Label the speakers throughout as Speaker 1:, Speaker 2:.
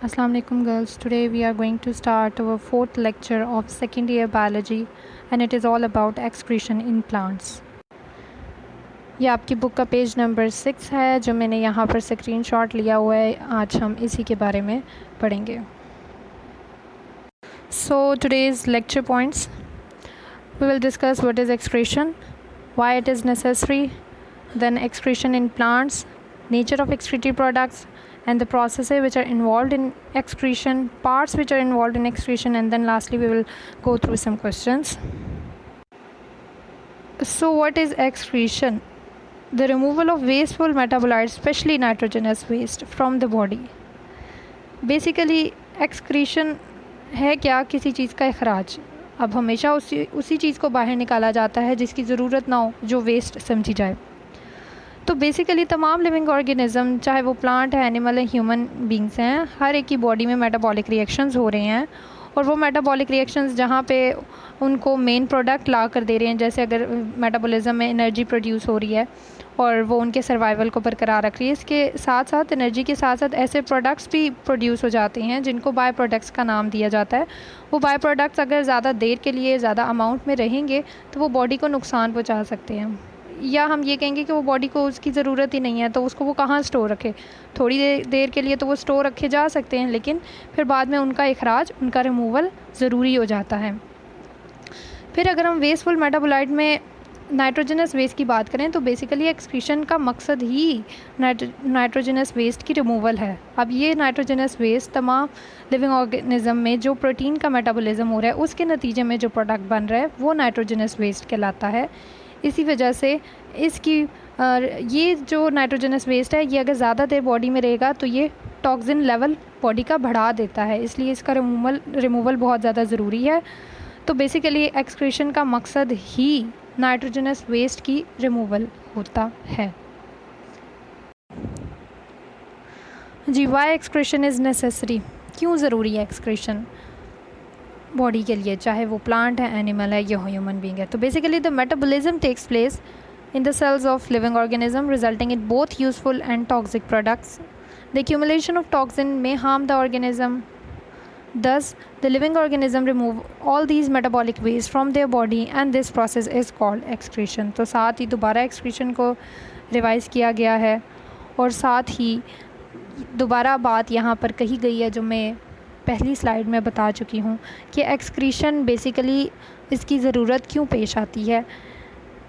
Speaker 1: Assalamu alaikum girls. Today we are going to start our fourth lecture of second year biology and it is all about excretion in plants. ये आपकी book का page number 6 है जो मैंने यहाँ पर screenshot लिया हुआ है. आज हम इसी के बारे में पढ़ेंगे. So today's lecture points. We will discuss what is excretion, why it is necessary, then excretion in plants, nature of excretory products, and the processes which are involved in excretion, parts which are involved in excretion, and then lastly we will go through some questions. So what is excretion? The removal of wasteful metabolites, especially nitrogenous waste, from the body. Basically excretion है क्या? किसी चीज़ का अखराज. अब हमेशा उसी चीज़ को बाहर निकाला जाता है जिसकी ज़रूरत ना हो, जो वेस्ट समझी जाए. तो बेसिकली तमाम लिविंग ऑर्गेनिज़म, चाहे वो प्लांट है, एनिमल है, ह्यूमन बींग्स हैं, हर एक की बॉडी में मेटाबॉलिक रिएक्शंस हो रहे हैं. और वो मेटाबॉलिक रिएक्शंस जहाँ पे उनको मेन प्रोडक्ट ला कर दे रहे हैं, जैसे अगर मेटाबॉलिज्म में एनर्जी प्रोड्यूस हो रही है और वो उनके सर्वाइवल को बरकरार रख रही है, इसके साथ साथ एनर्जी के साथ साथ ऐसे प्रोडक्ट्स भी प्रोड्यूस हो जाते हैं जिनको बाय प्रोडक्ट्स का नाम दिया जाता है. वो बाय प्रोडक्ट्स अगर ज़्यादा देर के लिए ज़्यादा अमाउंट में रहेंगे तो वो बॉडी को नुकसान पहुँचा सकते हैं, या हम ये कहेंगे कि वो बॉडी को उसकी ज़रूरत ही नहीं है तो उसको वो कहाँ स्टोर रखे. थोड़ी देर के लिए तो वो स्टोर रखे जा सकते हैं, लेकिन फिर बाद में उनका इखराज, उनका रिमूवल ज़रूरी हो जाता है. फिर अगर हम वेस्टफुल मेटाबोलाइट में नाइट्रोजनस वेस्ट की बात करें तो बेसिकली एक्सक्रीशन का मकसद ही नाइट्रोजनस वेस्ट की रिमूवल है. अब ये नाइट्रोजनस वेस्ट तमाम लिविंग ऑर्गेनिज्म में जो प्रोटीन का मेटाबॉलिज्म हो रहा है उसके नतीजे में जो प्रोडक्ट बन रहा है वो नाइट्रोजनस वेस्ट कहलाता है. इसी वजह से इसकी ये जो नाइट्रोजनस वेस्ट है ये अगर ज़्यादा देर बॉडी में रहेगा तो ये टॉक्सिन लेवल बॉडी का बढ़ा देता है, इसलिए इसका रिमूवल बहुत ज़्यादा ज़रूरी है. तो बेसिकली एक्सक्रीशन का मकसद ही नाइट्रोजनस वेस्ट की रिमूवल होता है. जी, वाई एक्सक्रीशन इज़ नेसेसरी, क्यों ज़रूरी है एक्सक्रीशन बॉडी के लिए, चाहे वो प्लांट है, एनिमल है या ह्यूमन बीइंग है. तो basically the metabolism takes place in the cells of living organism resulting in both useful and toxic products. The accumulation of toxin may harm the organism. Thus, the living organism remove all these metabolic waste from their body and this process is called excretion. तो साथ ही दोबारा excretion को revise किया गया है और साथ ही दोबारा बात यहाँ पर कही गई है जो मैं पहली स्लाइड में बता चुकी हूँ कि एक्सक्रीशन बेसिकली इसकी ज़रूरत क्यों पेश आती है.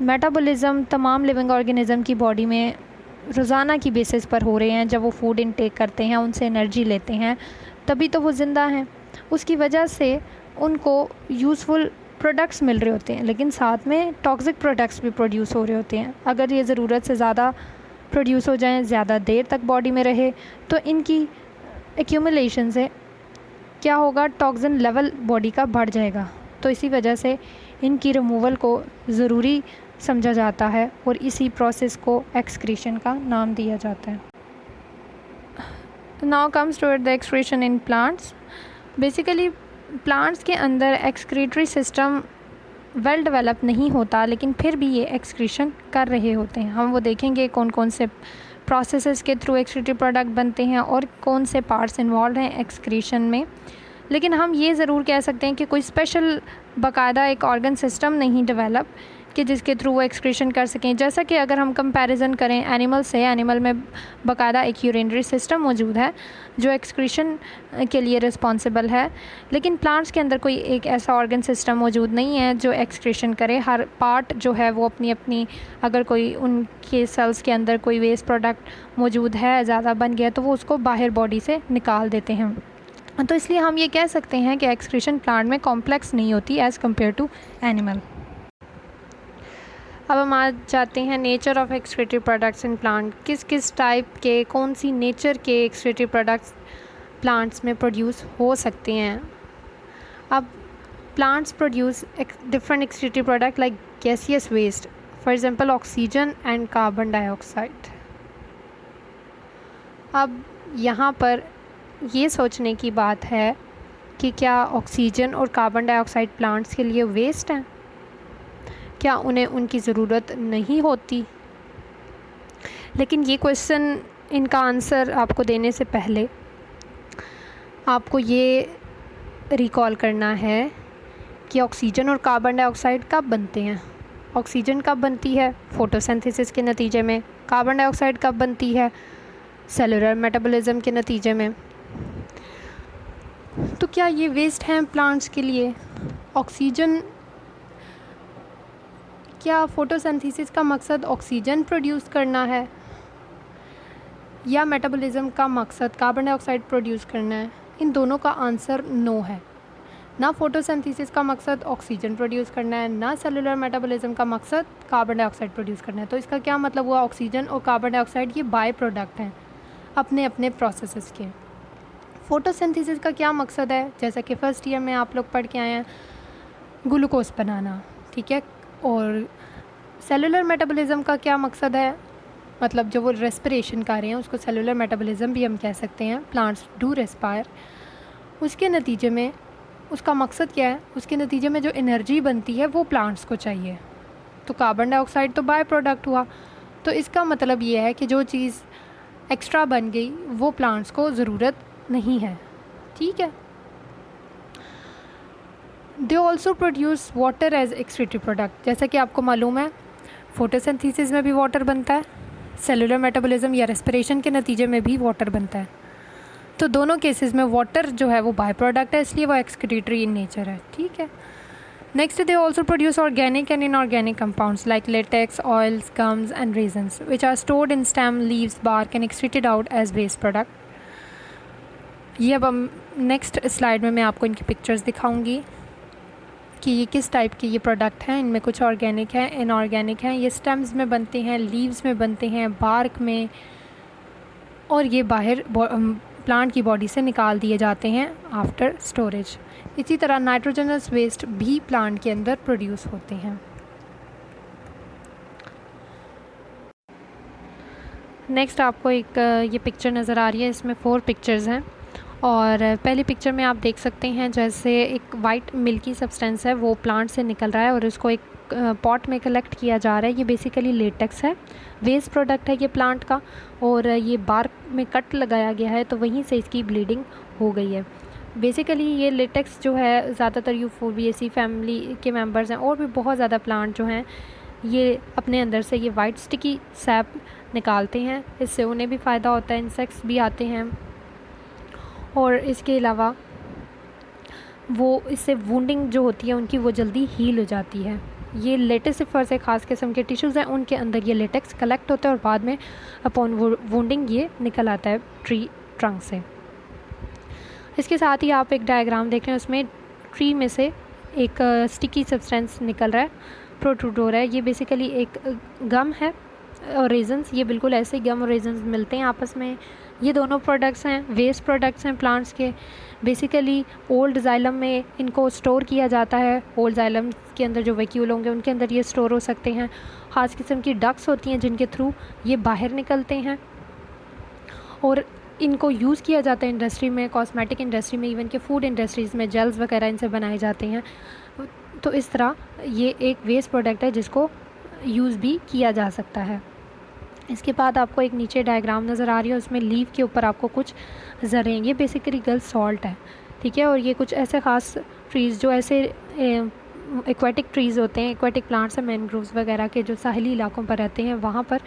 Speaker 1: मेटाबॉलिज्म तमाम लिविंग ऑर्गेनिज्म की बॉडी में रोज़ाना की बेसिस पर हो रहे हैं. जब वो फूड इनटेक करते हैं, उनसे एनर्जी लेते हैं, तभी तो वो ज़िंदा हैं. उसकी वजह से उनको यूज़फुल प्रोडक्ट्स मिल रहे होते हैं, लेकिन साथ में टॉक्सिक प्रोडक्ट्स भी प्रोड्यूस हो रहे होते हैं. अगर ये ज़रूरत से ज़्यादा प्रोड्यूस हो जाएं, ज़्यादा देर तक बॉडी में रहे, तो इनकी एक्यूमुलेशन से क्या होगा, टॉक्सिन लेवल बॉडी का बढ़ जाएगा. तो इसी वजह से इनकी रिमूवल को ज़रूरी समझा जाता है और इसी प्रोसेस को एक्सक्रीशन का नाम दिया जाता है. Now comes to the excretion in plants. Basically plants के अंदर एक्सक्रीटरी सिस्टम वेल डेवलप नहीं होता, लेकिन फिर भी ये एक्सक्रीशन कर रहे होते हैं. हम वो देखेंगे कौन कौन से प्रोसेसेस के थ्रू एक्सक्रीटरी प्रोडक्ट बनते हैं और कौन से पार्ट्स इन्वॉल्व हैं एक्सक्रीशन में. लेकिन हम ये ज़रूर कह सकते हैं कि कोई स्पेशल बाकायदा एक ऑर्गन सिस्टम नहीं डेवलप कि जिसके थ्रू वो एक्सक्रीशन कर सकें. जैसा कि अगर हम कंपैरिजन करें एनिमल से, एनिमल में बाकायदा एक यूरिनरी सिस्टम मौजूद है जो एक्सक्रीशन के लिए रिस्पॉन्सिबल है, लेकिन प्लांट्स के अंदर कोई एक ऐसा ऑर्गन सिस्टम मौजूद नहीं है जो एक्सक्रीशन करे. हर पार्ट जो है वो अपनी अपनी, अगर कोई उनके सेल्स के अंदर कोई वेस्ट प्रोडक्ट मौजूद है, ज़्यादा बन गया, तो वो उसको बाहर बॉडी से निकाल देते हैं. तो इसलिए हम ये कह सकते हैं कि एक्सक्रीशन प्लांट में कॉम्प्लेक्स नहीं होती एज़ कम्पेयर टू एनिमल. अब हम आ जाते हैं nature of excretory products in plant. किस किस टाइप के, कौन सी नेचर के एक्सक्रीटरी प्रोडक्ट्स प्लांट्स में प्रोड्यूस हो सकते हैं. अब plants produce different excretory product like gaseous waste, for example oxygen and carbon dioxide. अब यहाँ पर ये सोचने की बात है कि क्या ऑक्सीजन और कार्बन डाइऑक्साइड प्लांट्स के लिए वेस्ट हैं, क्या उन्हें उनकी ज़रूरत नहीं होती. लेकिन ये क्वेश्चन, इनका आंसर आपको देने से पहले आपको ये रिकॉल करना है कि ऑक्सीजन और कार्बन डाइऑक्साइड कब बनते हैं। ऑक्सीजन कब बनती है? फोटोसिंथेसिस के नतीजे में। कार्बन डाइऑक्साइड कब बनती है? सेलुलर मेटाबॉलिज्म के नतीजे में। तो क्या ये वेस्ट हैं प्लांट्स के लिए? ऑक्सीजन, क्या फोटोसिंथेसिस का मकसद ऑक्सीजन प्रोड्यूस करना है या मेटाबॉलिज्म का मकसद कार्बन डाइऑक्साइड प्रोड्यूस करना है? इन दोनों का आंसर नो है। ना फोटोसिंथेसिस का मकसद ऑक्सीजन प्रोड्यूस करना है, ना सेलुलर मेटाबॉलिज्म का मकसद कार्बन डाइऑक्साइड प्रोड्यूस करना है। तो इसका क्या मतलब हुआ? ऑक्सीजन और कार्बन डाइऑक्साइड ये बाय प्रोडक्ट हैं अपने अपने प्रोसेसेस के। फोटोसिंथेसिस का क्या मकसद है? जैसा कि फर्स्ट ईयर में आप लोग पढ़ के आए हैं, ग्लूकोज बनाना, ठीक है। और सेलुलर मेटाबॉलिज्म का क्या मकसद है? मतलब जो वो रेस्पिरेशन कर रहे हैं उसको सेलुलर मेटाबॉलिज्म भी हम कह सकते हैं। Plants do respire. उसके नतीजे में उसका मकसद क्या है? उसके नतीजे में जो एनर्जी बनती है वो प्लांट्स को चाहिए। तो कार्बन डाइऑक्साइड तो बाय प्रोडक्ट हुआ। तो इसका मतलब ये है कि जो चीज़ एक्स्ट्रा बन गई वो प्लांट्स को ज़रूरत नहीं है, ठीक है। They also produce water as excretive product. जैसा कि आपको मालूम है फोटोसिंथेसिस में भी वाटर बनता है, सेलुलर मेटाबॉलिज्म या रेस्पिरेशन के नतीजे में भी वाटर बनता है। तो दोनों केसेस में वाटर जो है वो बाय प्रोडक्ट है, इसलिए वो एक्सक्रीटरी इन नेचर है, ठीक है। Next, they also produce organic and inorganic compounds like latex, oils, gums and resins which are stored in stem, leaves, bark and excreted out as waste product. ये अब हम next slide में मैं आपको इनकी पिक्चर्स दिखाऊंगी कि ये किस टाइप के ये प्रोडक्ट हैं। इनमें कुछ ऑर्गेनिक हैं, इनऑर्गेनिक हैं। ये स्टेम्स में बनते हैं, लीव्स में बनते हैं, बार्क में, और ये बाहर प्लांट की बॉडी से निकाल दिए जाते हैं आफ्टर स्टोरेज। इसी तरह नाइट्रोजनस वेस्ट भी प्लांट के अंदर प्रोड्यूस होते हैं। नेक्स्ट आपको एक ये पिक्चर नज़र आ रही है, इसमें 4 पिक्चर्स हैं। और पहली पिक्चर में आप देख सकते हैं जैसे एक वाइट मिल्की सब्सटेंस है वो प्लांट से निकल रहा है और उसको एक पॉट में कलेक्ट किया जा रहा है। ये बेसिकली लेटेक्स है, वेस्ट प्रोडक्ट है ये प्लांट का, और ये बार्क में कट लगाया गया है तो वहीं से इसकी ब्लीडिंग हो गई है। बेसिकली ये लेटेक्स जो है ज़्यादातर यूफोर्बिएसी फैमिली के मेंबर्स हैं, और भी बहुत ज़्यादा प्लांट जो हैं ये अपने अंदर से ये वाइट स्टिकी सैप निकालते हैं। इससे उन्हें भी फ़ायदा होता है, इंसेक्ट्स भी आते हैं, और इसके अलावा वो इससे वुंडिंग जो होती है उनकी वो जल्दी हील हो जाती है। ये लेटेसिफर से ख़ास किस्म के टिश्यूज़ हैं, उनके अंदर ये लेटेक्स कलेक्ट होता है और बाद में अपॉन वुंडिंग ये निकल आता है ट्री ट्रंक से। इसके साथ ही आप एक डायग्राम देख रहे हैं, उसमें ट्री में से एक स्टिकी सब्सटेंस निकल रहा है, प्रोट्रूडोर है। ये बेसिकली एक गम है और रेजन्स, ये बिल्कुल ऐसे गम और रेजन्स मिलते हैं आपस में। ये दोनों प्रोडक्ट्स हैं, वेस्ट प्रोडक्ट्स हैं प्लांट्स के। बेसिकली ओल्ड जाइलम में इनको स्टोर किया जाता है। ओल्ड जाइलम के अंदर जो वैक्यूल होंगे उनके अंदर ये स्टोर हो सकते हैं। ख़ास किस्म की डक्ट्स होती हैं जिनके थ्रू ये बाहर निकलते हैं, और इनको यूज़ किया जाता है इंडस्ट्री में, कॉस्मेटिक इंडस्ट्री में, इवन के फूड इंडस्ट्रीज़ में जेल्स वगैरह इनसे बनाए जाते हैं। तो इस तरह ये एक वेस्ट प्रोडक्ट है जिसको यूज़ भी किया जा सकता है। इसके बाद आपको एक नीचे डायग्राम नज़र आ रही है, उसमें लीफ के ऊपर आपको कुछ ज़रें, ये बेसिकली गर्ल्स सॉल्ट है, ठीक है। और ये कुछ ऐसे ख़ास ट्रीज़ जो ऐसे एक्वेटिक ट्रीज़ होते हैं, एक्वेटिक प्लांट्स हैं, मैनग्रोव्स वगैरह के जो साहिली इलाकों पर रहते हैं, वहाँ पर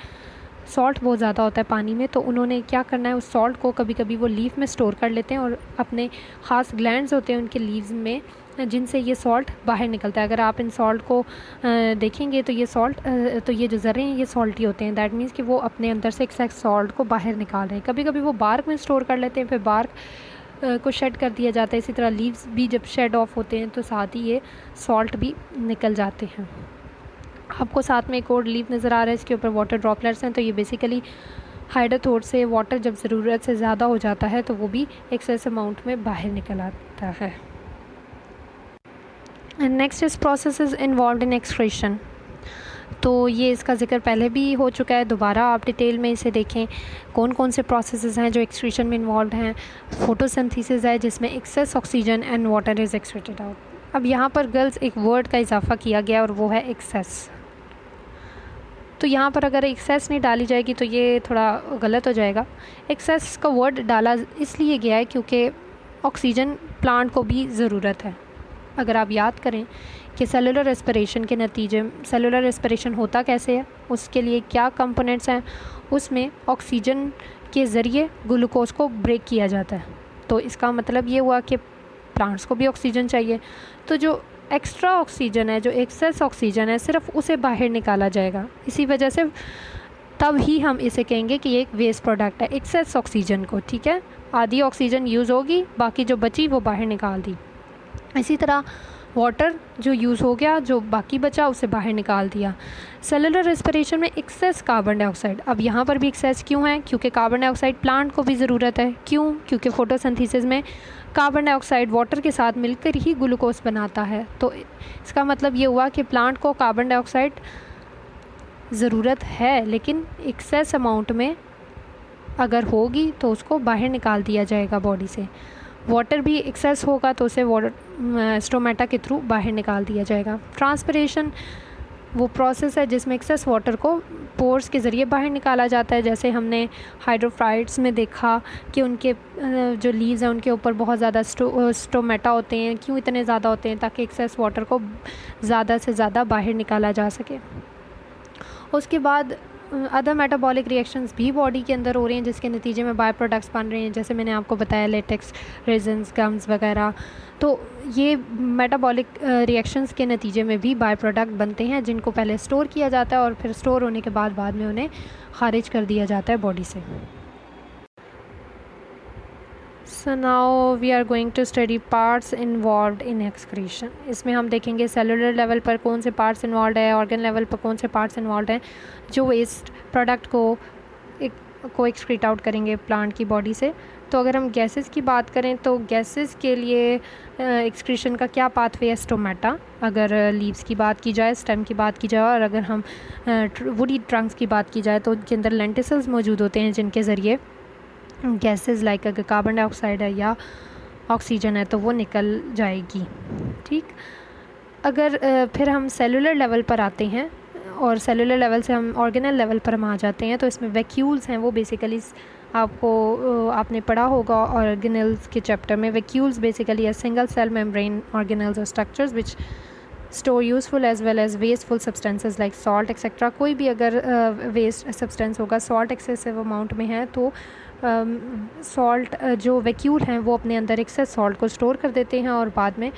Speaker 1: सॉल्ट बहुत ज़्यादा होता है पानी में। तो उन्होंने क्या करना है, उस सॉल्ट को कभी कभी वो लीफ में स्टोर कर लेते हैं, और अपने ख़ास ग्लैंड्स होते हैं उनके लीव्स में जिनसे ये सॉल्ट बाहर निकलता है। अगर आप इन सॉल्ट को देखेंगे तो ये सॉल्ट तो ये जो ज़र्रे हैं ये सॉल्टी होते हैं। दैट मीन्स कि वो अपने अंदर से एक्सेस सॉल्ट को बाहर निकाल रहे हैं। कभी कभी वो बार्क में स्टोर कर लेते हैं, फिर बार्क को शेड कर दिया जाता है। इसी तरह लीव्स भी जब शेड ऑफ होते हैं तो साथ ही ये सॉल्ट भी निकल जाते हैं। आपको साथ में एक और लीफ नज़र आ रहा है, इसके ऊपर वाटर ड्रॉपलेट्स हैं। तो ये बेसिकली हाइड्रोथोड से वाटर जब ज़रूरत से ज़्यादा हो जाता है तो वो भी एक्सेस अमाउंट में बाहर निकल आता है। नेक्स्ट इस प्रोसेस इन्वॉल्व इन एक्सक्रीशन। तो ये इसका जिक्र पहले भी हो चुका है, दोबारा आप डिटेल में इसे देखें कौन कौन से प्रोसेसेस हैं जो एक्सक्रीशन में इन्वॉल्व हैं। फोटोसिंथेसिस है जिसमें excess oxygen and water is excreted out. अब यहाँ पर गर्ल्स एक वर्ड का इजाफा किया गया और वो है एक्सेस। तो यहाँ पर अगर एक्सेस नहीं डाली जाएगी तो ये थोड़ा गलत हो जाएगा। एक्सेस का वर्ड डाला इसलिए गया है क्योंकि ऑक्सीजन प्लांट को भी ज़रूरत है। अगर आप याद करें कि सेलुलर रेस्पिरेशन के नतीजे, सेलुलर रेस्पिरेशन होता कैसे है, उसके लिए क्या कंपोनेंट्स हैं, उसमें ऑक्सीजन के ज़रिए ग्लूकोज को ब्रेक किया जाता है। तो इसका मतलब ये हुआ कि प्लांट्स को भी ऑक्सीजन चाहिए। तो जो एक्स्ट्रा ऑक्सीजन है, जो एक्सेस ऑक्सीजन है, सिर्फ उसे बाहर निकाला जाएगा। इसी वजह से तब ही हम इसे कहेंगे कि ये एक वेस्ट प्रोडक्ट है, एक्सेस ऑक्सीजन को। ठीक है, आधी ऑक्सीजन यूज़ होगी, बाकी जो बची वो बाहर निकाल दी। इसी तरह वाटर जो यूज़ हो गया, जो बाकी बचा उसे बाहर निकाल दिया। सेलुलर रेस्पिरेशन में एक्सेस कार्बन डाइऑक्साइड, अब यहाँ पर भी एक्सेस क्यों है? क्योंकि कार्बन डाइऑक्साइड प्लांट को भी ज़रूरत है। क्यों? क्योंकि फोटोसिंथेसिस में कार्बन डाइऑक्साइड वाटर के साथ मिलकर ही ग्लूकोज बनाता है। तो इसका मतलब ये हुआ कि प्लांट को कार्बन डाइऑक्साइड ज़रूरत है, लेकिन एक्सेस अमाउंट में अगर होगी तो उसको बाहर निकाल दिया जाएगा बॉडी से। वाटर भी एक्सेस होगा तो उसे वाटर स्टोमेटा के थ्रू बाहर निकाल दिया जाएगा। ट्रांसपिरेशन वो प्रोसेस है जिसमें एक्सेस वाटर को पोर्स के ज़रिए बाहर निकाला जाता है। जैसे हमने हाइड्रोफाइट्स में देखा कि उनके जो लीव्स हैं उनके ऊपर बहुत ज़्यादा स्टोमेटा होते हैं। क्यों इतने ज़्यादा होते हैं? ताकि एक्सेस वाटर को ज़्यादा से ज़्यादा बाहर निकाला जा सके। उसके बाद अदर मेटाबॉलिक रिएक्शंस भी बॉडी के अंदर हो रही हैं जिसके नतीजे में बाय प्रोडक्ट्स बन रहे हैं, जैसे मैंने आपको बताया लेटेक्स, रेजिन्स, गम्स वगैरह। तो ये मेटाबॉलिक रिएक्शंस के नतीजे में भी बाय प्रोडक्ट बनते हैं जिनको पहले स्टोर किया जाता है और फिर स्टोर होने के बाद में उन्हें खारिज कर दिया जाता है बॉडी से। So now we are going to study parts involved in excretion। इसमें हम देखेंगे सेलुलर लेवल पर कौन से पार्ट्स इन्वॉल्व है, ऑर्गन लेवल पर कौन से पार्ट्स इन्वॉल्व हैं जो वेस्ट प्रोडक्ट को एक्सक्रीट आउट करेंगे प्लांट की बॉडी से। तो अगर हम गैसेस की बात करें तो गैसेस के लिए एक्सक्रीशन का क्या पाथवे है? स्टोमेटा, अगर लीव्स की बात की जाए, स्टेम की बात की जाए, और अगर हम वुडी ट्रंक्स की बात की जाए तो उनके अंदर लेंटिसल्स मौजूद होते हैं जिनके ज़रिए गैसेस लाइक अगर कार्बन डाइऑक्साइड है या ऑक्सीजन है तो वो निकल जाएगी। ठीक, अगर फिर हम सेलुलर लेवल पर आते हैं और सेलुलर लेवल से हम ऑर्गेनल लेवल पर हम आ जाते हैं तो इसमें वैक्यूल्स हैं। वो बेसिकली आपने पढ़ा होगा ऑर्गेनल्स के चैप्टर में। वैक्यूल्स बेसिकली है सिंगल सेल मेम्ब्रेन ऑर्गेनल्स और structures which store useful as well as wasteful substances like salt etcetera. कोई भी अगर वेस्ट सब्सटेंस होगा, सॉल्ट एक्सेसिव अमाउंट में है तो सॉल्ट जो वैक्यूल हैं वो अपने अंदर एक्सेस सॉल्ट को स्टोर कर देते हैं और बाद में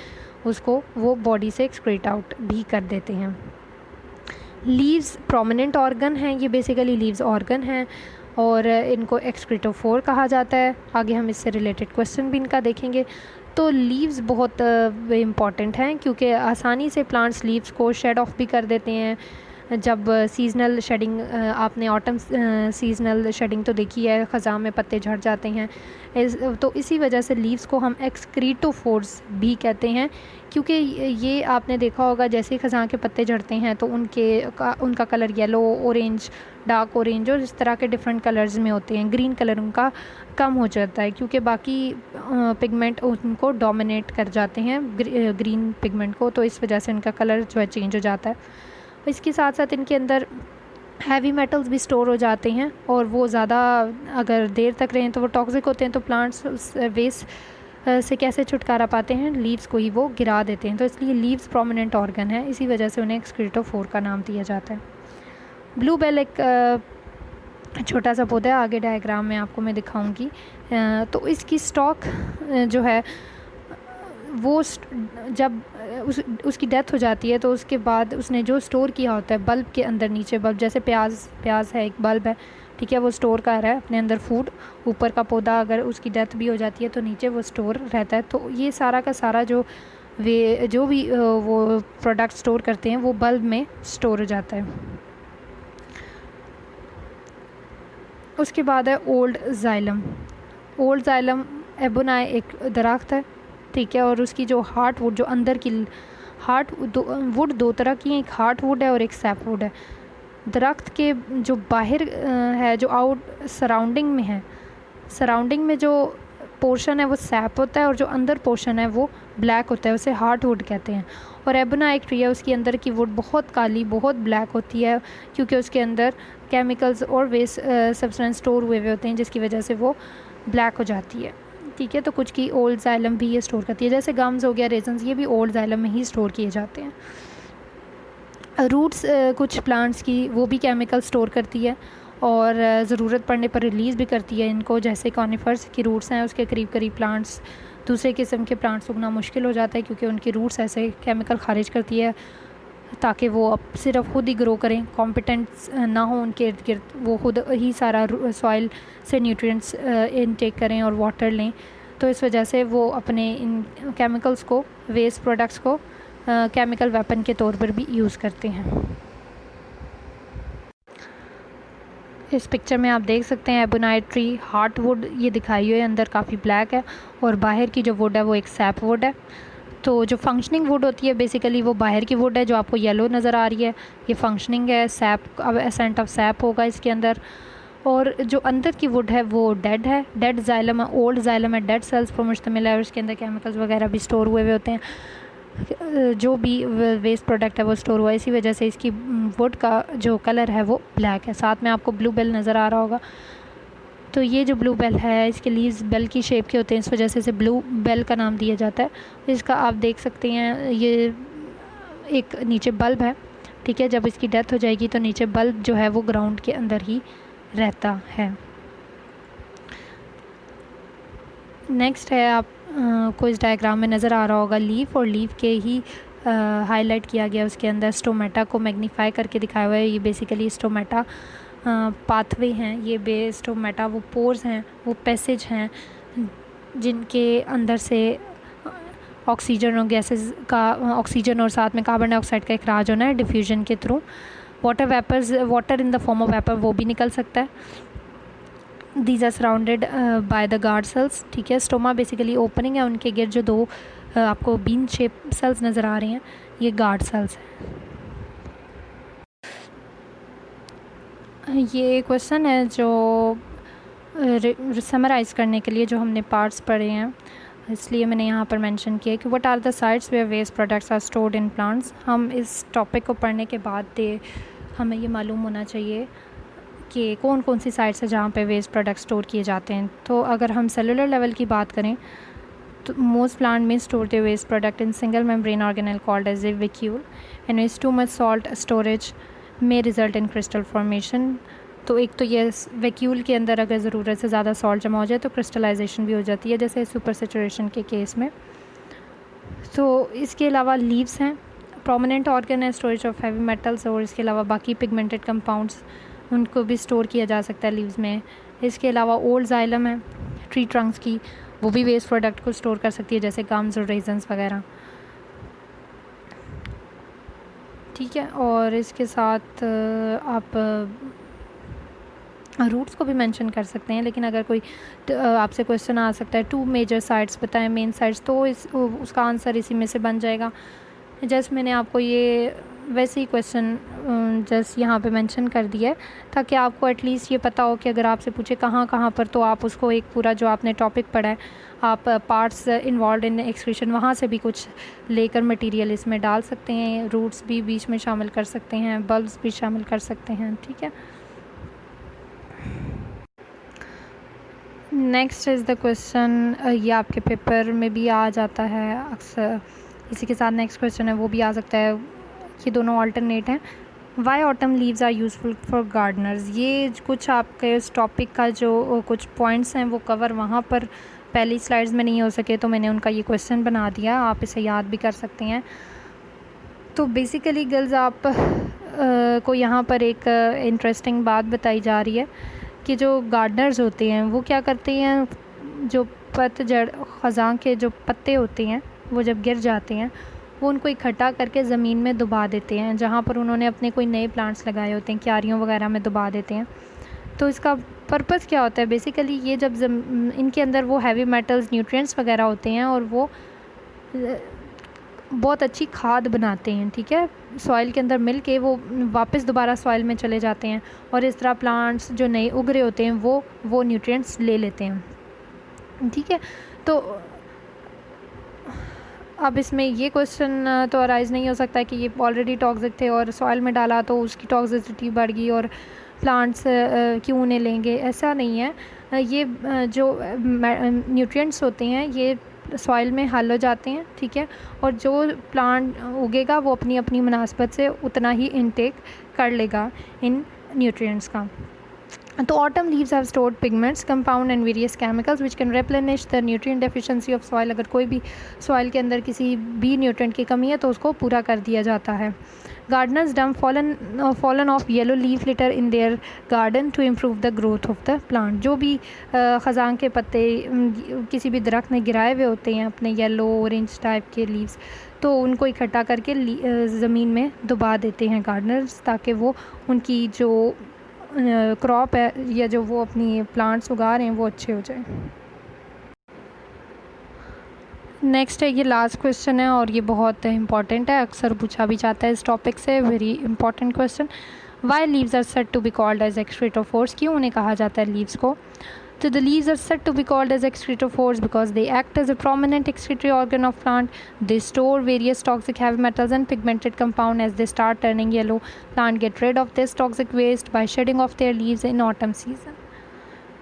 Speaker 1: उसको वो बॉडी से एक्सक्रीट आउट भी कर देते हैं। लीव्स प्रोमिनेंट ऑर्गन हैं, ये बेसिकली लीव्स ऑर्गन हैं और इनको एक्सक्रीटोफोर कहा जाता है। आगे हम इससे रिलेटेड क्वेश्चन भी इनका देखेंगे। तो लीव्स बहुत इम्पॉर्टेंट हैं क्योंकि आसानी से प्लांट्स लीव्स को शेड ऑफ भी कर देते हैं। जब सीजनल शेडिंग, आपने ऑटम सीजनल शेडिंग तो देखी है, ख़ज़ां में पत्ते झड़ जाते हैं, तो इसी वजह से लीव्स को हम एक्सक्रीटोफोर्स भी कहते हैं क्योंकि ये आपने देखा होगा जैसे ख़ज़ां के पत्ते झड़ते हैं तो उनका colour yellow, orange, dark orange और इस तरह के डिफरेंट कलर्स में होते हैं। ग्रीन कलर उनका कम हो जाता है क्योंकि बाकी पिगमेंट उनको डोमिनेट कर जाते हैं ग्रीन पिगमेंट को, तो इस वजह से उनका कलर जो है चेंज हो जाता है। इसके साथ साथ इनके अंदर हैवी मेटल्स भी स्टोर हो जाते हैं और वो ज़्यादा अगर देर तक रहें तो वो टॉक्सिक होते हैं। तो प्लांट्स उस वेस्ट से कैसे छुटकारा पाते हैं? लीव्स को ही वो गिरा देते हैं। तो इसलिए लीव्स प्रोमिनेंट ऑर्गन है, इसी वजह से उन्हें एक्सक्रीटोफोर का नाम दिया जाता है। ब्लूबेल एक छोटा सा पौधा है, आगे डायग्राम में आपको मैं दिखाऊंगी। तो इसकी स्टॉक जो है वो जब उसकी डेथ हो जाती है तो उसके बाद उसने जो स्टोर किया होता है बल्ब के अंदर, नीचे बल्ब, जैसे प्याज है, एक बल्ब है, ठीक है, वो स्टोर कर रहा है अपने अंदर फूड। ऊपर का पौधा अगर उसकी डेथ भी हो जाती है तो नीचे वो स्टोर रहता है। तो ये सारा का सारा जो भी वो प्रोडक्ट स्टोर करते हैं वो बल्ब में स्टोर हो जाता है। उसके बाद है ओल्ड जाइलम। ओल्ड जाइलम एबोनाई एक दरख्त है, ठीक है, और उसकी जो हार्ट वुड, जो अंदर की वुड दो तरह की हैं, एक हार्ट वुड है और एक सैप वुड है। दरख्त के जो बाहर है, जो आउट सराउंडिंग में है, सराउंडिंग में जो पोर्शन है वो सैप होता है और जो अंदर पोर्शन है वो ब्लैक होता है, उसे हार्ट वुड कहते हैं। और एबोना एक ट्री है, उसकी अंदर की वुड बहुत काली, बहुत ब्लैक होती है क्योंकि उसके अंदर केमिकल्स और वेस्ट सब्सटेंस स्टोर हुए होते हैं जिसकी वजह से वो ब्लैक हो जाती है। ठीक है। तो कुछ की ओल्ड जाइलम भी ये स्टोर करती है, जैसे गम्स हो गया, रेजन्स, ये भी ओल्ड जाइलम में ही स्टोर किए जाते हैं। रूट्स कुछ प्लांट्स की वो भी केमिकल स्टोर करती है और ज़रूरत पड़ने पर रिलीज़ भी करती है इनको, जैसे कॉनिफर्स की रूट्स हैं उसके करीब करीब प्लांट्स, दूसरे किस्म के प्लांट्स उगना मुश्किल हो जाता है क्योंकि उनकी रूट्स ऐसे केमिकल खारिज करती है ताकि वो अब सिर्फ खुद ही ग्रो करें, कॉम्पिटेंट्स ना हो उनके इर्द गिर्द, वो खुद ही सारा सॉइल से न्यूट्रिएंट्स इनटेक करें और वाटर लें। तो इस वजह से वो अपने इन केमिकल्स को, वेस्ट प्रोडक्ट्स को केमिकल वेपन के तौर पर भी यूज़ करते हैं। इस पिक्चर में आप देख सकते हैं एबोनाइट ट्री, हार्ट वुड ये दिखाई हुई है, अंदर काफ़ी ब्लैक है और बाहर की जो वुड है वो एक सैप वुड है। तो जो फंक्शनिंग वुड होती है बेसिकली वो बाहर की वुड है जो आपको येलो नज़र आ रही है, ये फंक्शनिंग है, सैप, अब एसेंट ऑफ सैप होगा इसके अंदर। और जो अंदर की वुड है वो डेड है, डेड जाइलम है, ओल्ड जाइलम है, डेड सेल्स पर मुश्तमिल है और इसके अंदर केमिकल्स वगैरह भी स्टोर हुए होते हैं, जो भी वेस्ट प्रोडक्ट है वो स्टोर हुआ है, इसी वजह से इसकी वुड का जो कलर है वो ब्लैक है। साथ में आपको ब्लू बेल नज़र आ रहा होगा, तो ये जो ब्लू बेल है इसके लीव्स बेल की शेप के होते हैं, इस वजह से इसे ब्लू बेल का नाम दिया जाता है। इसका आप देख सकते हैं ये एक नीचे बल्ब है, ठीक है, जब इसकी डेथ हो जाएगी तो नीचे बल्ब जो है वो ग्राउंड के अंदर ही रहता है। नेक्स्ट है, आप को इस डायग्राम में नज़र आ रहा होगा लीफ, और लीफ के ही हाईलाइट किया गया उसके अंदर स्टोमेटा को मैग्नीफाई करके दिखाया हुआ है। ये बेसिकली स्टोमेटा पाथवे हैं, ये स्टोमेटा वो पोर्स हैं, वो पैसेज हैं जिनके अंदर से ऑक्सीजन और गैसेस का, ऑक्सीजन और साथ में कार्बन डाइऑक्साइड का इखराज होना है डिफ्यूजन के थ्रू। Water vapours, water in the form of vapour वो भी निकल सकता है। These are surrounded by the guard cells, ठीक है। स्टोमा बेसिकली ओपनिंग है, उनके गिर जो दो आपको बीन शेप सेल्स नज़र आ रहे हैं ये गार्ड सेल्स हैं। ये क्वेश्चन है जो समराइज़ करने के लिए जो हमने पार्ट्स पढ़े हैं, इसलिए मैंने यहाँ पर मेंशन किया कि what are the sites where waste products are stored in plants. हम इस टॉपिक को पढ़ने के बाद हमें ये मालूम होना चाहिए कि कौन कौन सी साइट्स है जहाँ पे वेस्ट प्रोडक्ट स्टोर किए जाते हैं। तो अगर हम सेलुलर लेवल की बात करें तो मोस्ट प्लांट में store the waste product in single membrane organelle called as a vacuole, and is too much salt storage में रिजल्ट इन क्रिस्टल फॉर्मेशन। तो एक तो ये वैक्यूल के अंदर अगर ज़रूरत से ज़्यादा सॉल्ट जमा हो जाए तो क्रिस्टलाइजेशन भी हो जाती है, जैसे सुपर सैचुरेशन के केस में। तो इसके अलावा लीव्स हैं, प्रोमिनेंट ऑर्गन है स्टोरेज ऑफ हैवी मेटल्स, और इसके अलावा बाकी पिगमेंटेड कंपाउंड्स उनको भी स्टोर किया जा सकता है लीव्स में। इसके अलावा ओल्ड जाइलम है ट्री ट्रंक्स की, वो भी वेस्ट प्रोडक्ट को स्टोर कर सकती है, जैसे गम्स और रेजन्स वगैरह, ठीक है। और इसके साथ आप रूट्स को भी मेंशन कर सकते हैं, लेकिन अगर कोई आपसे क्वेश्चन आ सकता है टू मेजर साइट्स बताएं, मेन साइट्स, तो उसका आंसर इसी में से बन जाएगा। जस्ट मैंने आपको ये वैसे ही क्वेश्चन जस्ट यहाँ पे मेंशन कर दिया है ताकि आपको एटलीस्ट ये पता हो कि अगर आपसे पूछे कहाँ कहाँ पर, तो आप उसको एक पूरा जो आपने टॉपिक पढ़ा है, आप पार्ट्स इन्वॉल्व इन एक्सक्रीशन, वहाँ से भी कुछ लेकर मटेरियल इसमें डाल सकते हैं, रूट्स भी बीच में शामिल कर सकते हैं, बल्ब्स भी शामिल कर सकते हैं, ठीक है। नेक्स्ट इज़ द क्वेश्चन, ये आपके पेपर में भी आ जाता है अक्सर, इसी के साथ नेक्स्ट क्वेश्चन है वो भी आ सकता है, ये दोनों ऑल्टरनेट हैं। Why autumn leaves are useful for gardeners. ये कुछ आपके इस टॉपिक का जो कुछ पॉइंट्स हैं वो कवर वहाँ पर पहली स्लाइड्स में नहीं हो सके, तो मैंने उनका ये क्वेश्चन बना दिया, आप इसे याद भी कर सकते हैं। तो बेसिकली गर्ल्स आप को यहाँ पर एक इंटरेस्टिंग बात बताई जा रही है कि जो गार्डनर्स होते हैं वो क्या करते हैं, जो पतझड़ ख़ज़ां के जो पत्ते होते हैं वो जब गिर जाते हैं वो उनको इकट्ठा करके ज़मीन में दबा देते हैं, जहाँ पर उन्होंने अपने कोई नए प्लांट्स लगाए होते हैं, क्यारियों वगैरह में दबा देते हैं। तो इसका पर्पस क्या होता है, बेसिकली ये जब इनके अंदर वो हैवी मेटल्स, न्यूट्रिएंट्स वगैरह होते हैं और वो बहुत अच्छी खाद बनाते हैं, ठीक है, सॉइल के अंदर मिल के वो वापस दोबारा सॉइल में चले जाते हैं और इस तरह प्लांट्स जो नए उग रहे होते हैं वो न्यूट्रिएंट्स ले लेते हैं, ठीक है। तो अब इसमें ये क्वेश्चन तो अराइज़ नहीं हो सकता है कि ये ऑलरेडी टॉक्सिक थे और सॉइल में डाला तो उसकी टॉक्सिसिटी बढ़ गई और प्लांट्स क्यों उन्हें लेंगे, ऐसा नहीं है। ये जो न्यूट्रिएंट्स होते हैं ये सॉइल में हल हो जाते हैं, ठीक है, और जो प्लांट उगेगा वो अपनी अपनी मुनासबत से उतना ही इनटेक कर लेगा इन न्यूट्रिएंट्स का। तो autumn leaves have stored pigments, compound and various chemicals which can replenish the nutrient deficiency of soil। अगर कोई भी सॉइल के अंदर किसी भी न्यूट्रिएंट की कमी है तो उसको पूरा कर दिया जाता है। Gardeners dump fallen off yellow leaf litter in their garden to improve the growth of the plant। जो भी ख़ज़ां के पत्ते किसी भी दरख्त में गिराए हुए होते हैं अपने येलो ऑरेंज टाइप के लीव्स, तो उनको इकट्ठा करके ज़मीन में दबा देते हैं गार्डनर्स, ताकि वो उनकी जो क्रॉप है या जो वो अपनी प्लांट्स उगा रहे हैं वो अच्छे हो जाए। नेक्स्ट है, ये लास्ट क्वेश्चन है और ये बहुत इंपॉर्टेंट है, अक्सर पूछा भी जाता है इस टॉपिक से। Very important question. Why leaves are said to be called as excretophores. क्यों उन्हें कहा जाता है लीव्स को? So the leaves are said to be called as excretophores because they act as a prominent excretory organ of plant. They store various toxic heavy metals and pigmented compound. As they start turning yellow, plant get rid of this toxic waste by shedding off their leaves in autumn season।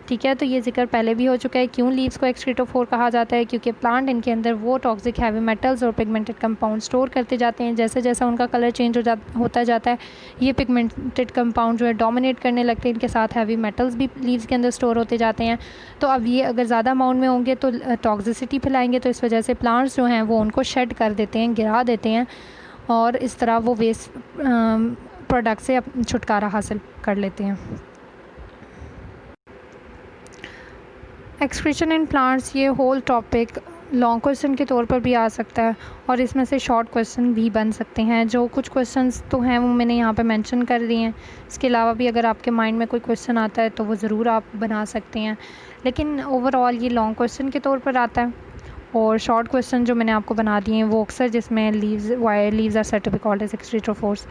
Speaker 1: ठीक है, तो ये जिक्र पहले भी हो चुका है। क्यों लीव्स को एक्सक्रीटोफोर कहा जाता है? क्योंकि प्लांट इनके अंदर वो टॉक्सिक हैवी मेटल्स और पिगमेंटेड कंपाउंड स्टोर करते जाते हैं। जैसे जैसा उनका कलर चेंज होता जाता है, ये पिगमेंटेड कंपाउंड जो है डोमिनेट करने लगते हैं, इनके साथ हैवी मेटल्स भी लीव्स के अंदर स्टोर होते जाते हैं। तो अब ये अगर ज़्यादा अमाउंट में होंगे तो टॉक्सिसिटी फैलाएंगे, तो इस वजह से प्लांट्स जो हैं वो उनको शेड कर देते हैं, गिरा देते हैं, और इस तरह वो वेस्ट प्रोडक्ट से छुटकारा हासिल कर लेते हैं। एक्सक्रीशन इन प्लांट्स, ये होल टॉपिक लॉन्ग क्वेश्चन के तौर पर भी आ सकता है और इसमें से शॉर्ट क्वेश्चन भी बन सकते हैं। जो कुछ क्वेश्चंस तो हैं वो मैंने यहाँ पे मेंशन कर दिए हैं। इसके अलावा भी अगर आपके माइंड में कोई क्वेश्चन आता है तो वो ज़रूर आप बना सकते हैं, लेकिन ओवरऑल ये लॉन्ग क्वेश्चन के तौर पर आता है। और शॉर्ट क्वेश्चन जो मैंने आपको बना दिए हैं वो अक्सर, जिसमें why leaves are said to be called as excretophores,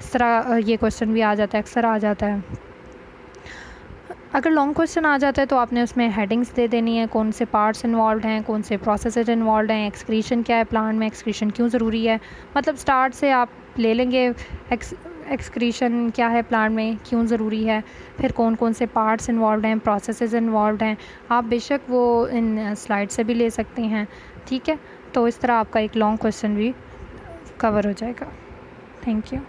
Speaker 1: इस तरह ये क्वेश्चन भी आ जाता है, अक्सर आ जाता है। अगर लॉन्ग क्वेश्चन आ जाता है तो आपने उसमें हेडिंग्स दे देनी है, कौन से पार्ट्स इन्वॉल्व हैं, कौन से प्रोसेसेस इन्वॉल्व हैं, एक्सक्रीशन क्या है प्लांट में, एक्सक्रीशन क्यों ज़रूरी है। मतलब स्टार्ट से आप ले लेंगे एक्सक्रीशन क्या है प्लांट में, क्यों ज़रूरी है, फिर कौन कौन से पार्ट्स इन्वॉल्व हैं, प्रोसेसेस इन्वॉल्व हैं। आप बेशक वो इन स्लाइड से भी ले सकते हैं, ठीक है। तो इस तरह आपका एक लॉन्ग क्वेश्चन भी कवर हो जाएगा। Thank you.